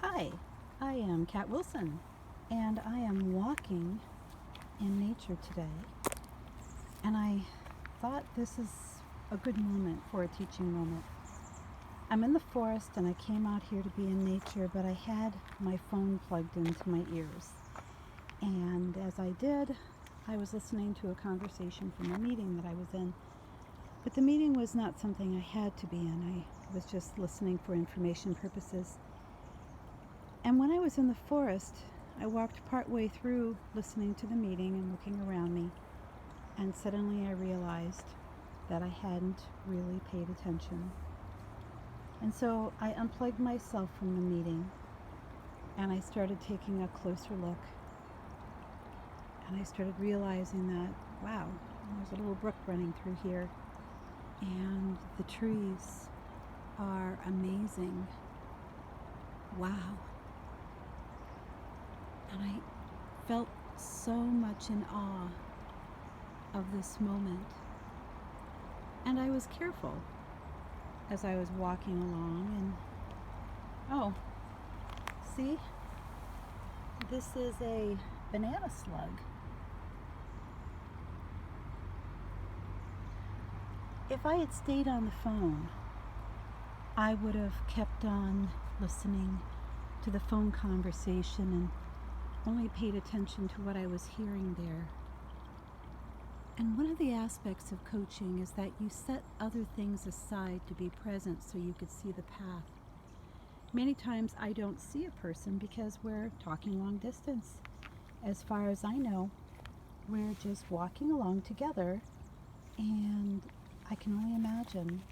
Hi, I am Kat Wilson, and I am walking in nature today. And I thought this is a good moment for a teaching moment. I'm in the forest and I came out here to be in nature, but I had my phone plugged into my ears. And as I did, I was listening to a conversation from a meeting that I was in. But the meeting was not something I had to be in. I was just listening for information purposes. And when I was in the forest, I walked partway through listening to the meeting and looking around me, and suddenly I realized that I hadn't really paid attention. And so I unplugged myself from the meeting and I started taking a closer look. And I started realizing that, wow, there's a little brook running through here, and the trees are amazing. Wow. And I felt so much in awe of this moment. And I was careful as I was walking along, and see, this is a banana slug. If I had stayed on the phone, I would have kept on listening to the phone conversation and only paid attention to what I was hearing there. And one of the aspects of coaching is that you set other things aside to be present so you could see the path. Many times I don't see a person because we're talking long distance. As far as I know, we're just walking along together, and I can only imagine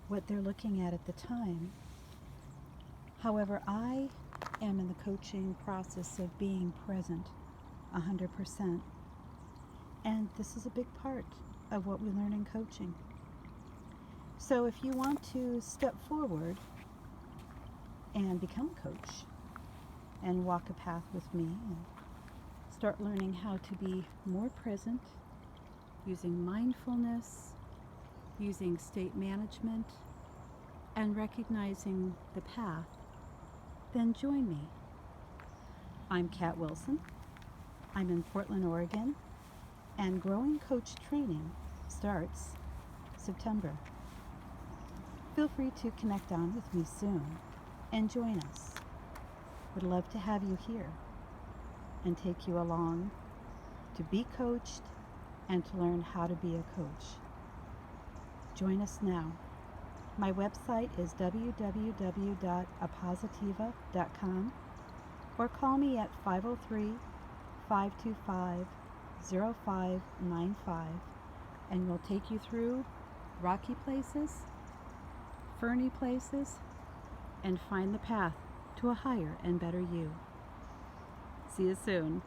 what they're looking at the time. However, I am in the coaching process of being present 100%. And this is a big part of what we learn in coaching. So if you want to step forward and become a coach and walk a path with me and start learning how to be more present, using mindfulness, using state management, and recognizing the path, then join me. I'm Kat Wilson. I'm in Portland, Oregon, and Growing Coach training starts September. Feel free to connect on with me soon and join us. Would love to have you here and take you along to be coached and to learn how to be a coach. Join us now. My website is www.apositiva.com, or call me at 503-525-0595, and we'll take you through rocky places, ferny places, and find the path to a higher and better you. See you soon.